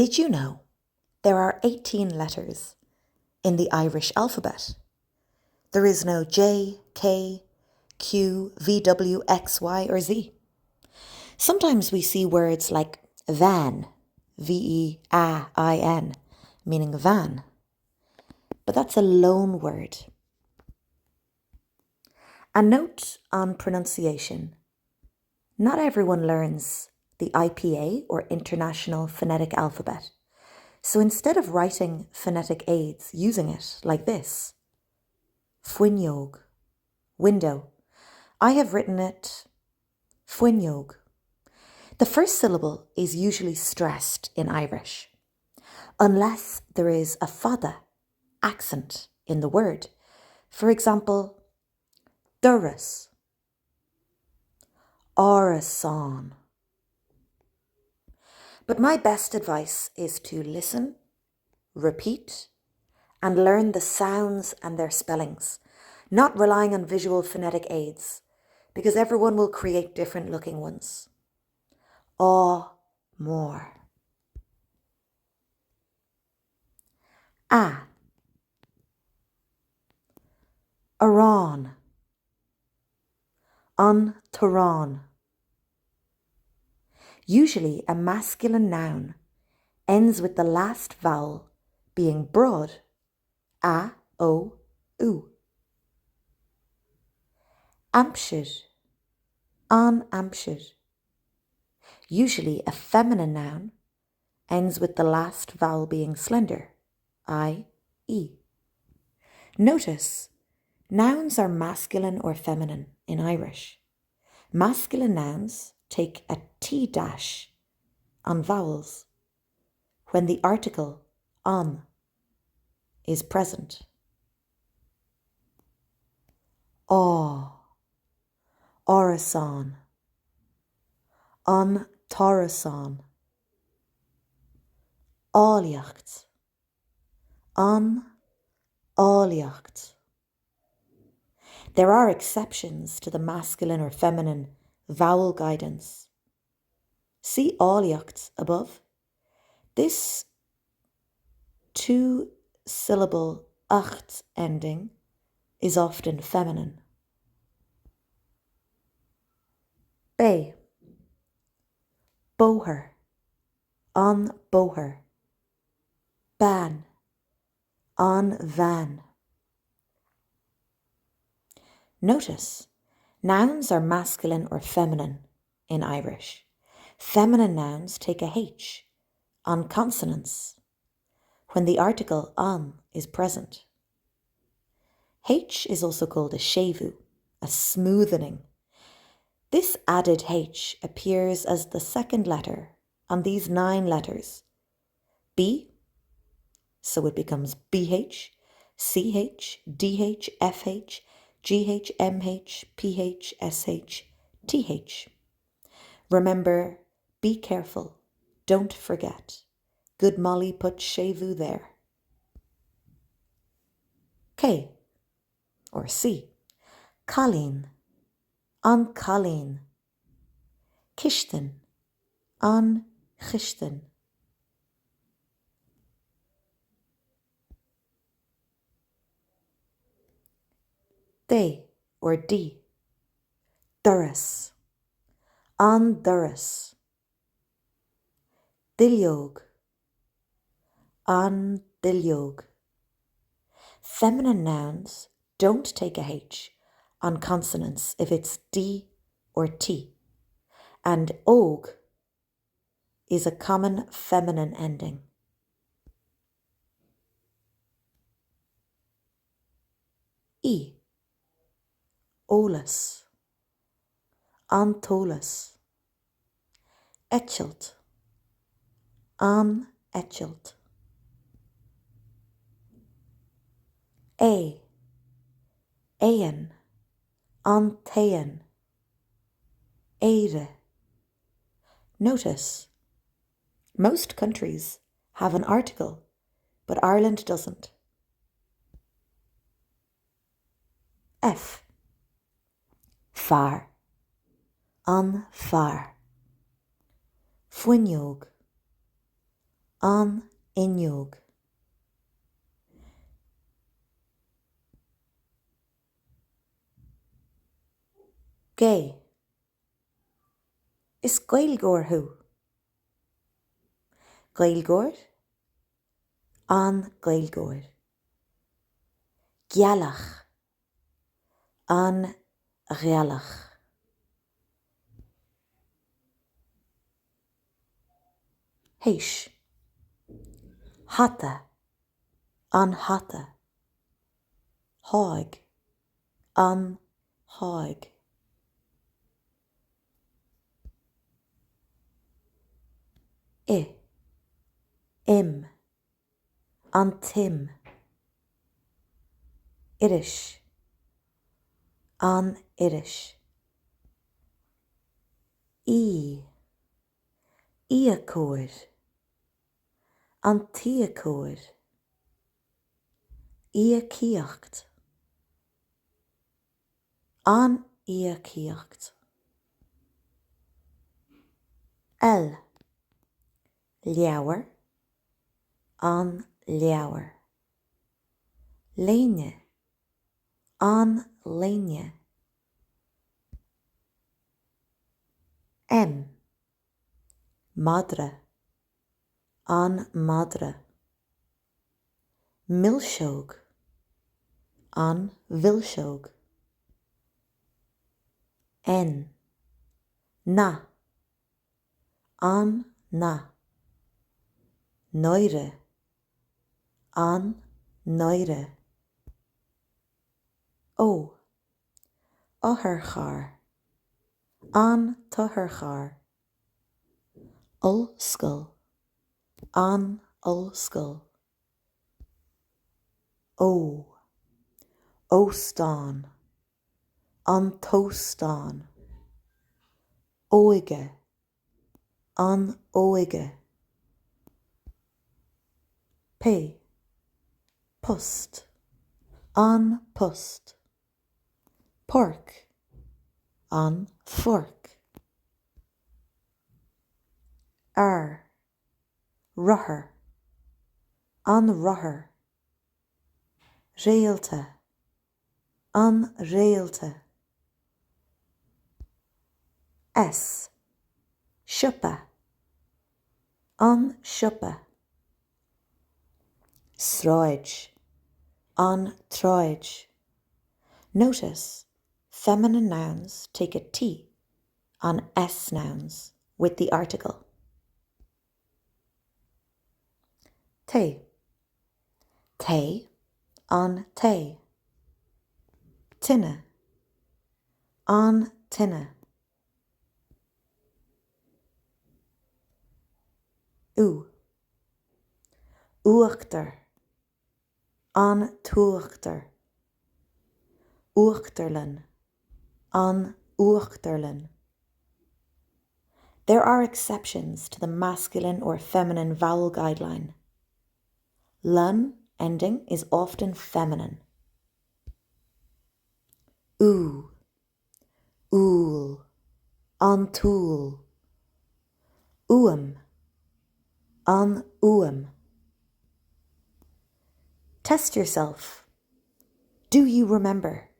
Did you know there are 18 letters in the Irish alphabet? There is no J, K, Q, V, W, X, Y, or Z. Sometimes we see words like van, V-E-A-I-N, meaning van. But that's a loan word. A note on pronunciation. Not everyone learns the IPA or International Phonetic Alphabet. So instead of writing phonetic aids using it like this, fuinneog, window, I have written it fuinneog. The first syllable is usually stressed in Irish, unless there is a fada, accent, in the word. For example, duras, orasan. But my best advice is to listen, repeat, and learn the sounds and their spellings, not relying on visual phonetic aids, because everyone will create different looking ones. More. Aran. Taran. Usually a masculine noun ends with the last vowel being broad, a, o, u. Ampshir, an Ampshir. Usually a feminine noun ends with the last vowel being slender, I, e. Notice, nouns are masculine or feminine in Irish. Masculine nouns take a T dash on vowels when the article on is present. Orasan, an tarasan, áilíocht, an áilíocht. There are exceptions to the masculine or feminine vowel guidance. See áilíocht above. This 2-syllable acht ending is often feminine. Bay, bóthar, an bóthar. Ban, an van. Notice, nouns are masculine or feminine in Irish. Feminine nouns take a H on consonants when the article an is present. H is also called a shevu, a smoothening. This added H appears as the second letter on these 9 letters. B, so it becomes BH, CH, DH, FH, GH, MH, PH, SH, TH. Remember, be careful, don't forget. Good Molly put shevu there. K, or C, Colleen, an Colleen. Kishtin, an Kishtin. D, or D, Duras, an Duras. Dileog, an Dileog. Feminine nouns don't take a H on consonants if it's D or T, and og is a common feminine ending. E, Olas, Antolas. Etchelt, an Etchelt. A, Aen, an Taen. Eire. Notice, most countries have an article, but Ireland doesn't. F, Far, an Far. Fuinneog, an inneog. Gay. Is Gaeilge hu? Gaeilge, an Gaeilge. Gealach, an Gealach. Heish. Hatta, an hatta. Haig, an haig. Im, an tim. Irish, an Irish. Iacóir, an tíacóir. Iacíocht, an iacíocht. Leabhar, an leabhar. Léine, an léine. Madra, an madra. Milseog, an bhilseog. Na, an na. Noire, an noire. Otharchar, an tutharchar. Ulscoil, an ulscoil. Óstán, an tóstán. Óige, an óige. Pust, an pust. Pork, an fork. Ruther, an ruther. Réalta, an réalta. Siúpa, an siúpa. Sráid, an tráid. Notice, feminine nouns take a T on S nouns with the article. Té, an té. Tinne, an tinne. Uachtar, an tuachtar. Uachtarlin, an uachtarlin. There are exceptions to the masculine or feminine vowel guideline. Lun ending is often feminine. Ool, an tool. Uam, an uam. Test yourself. Do you remember?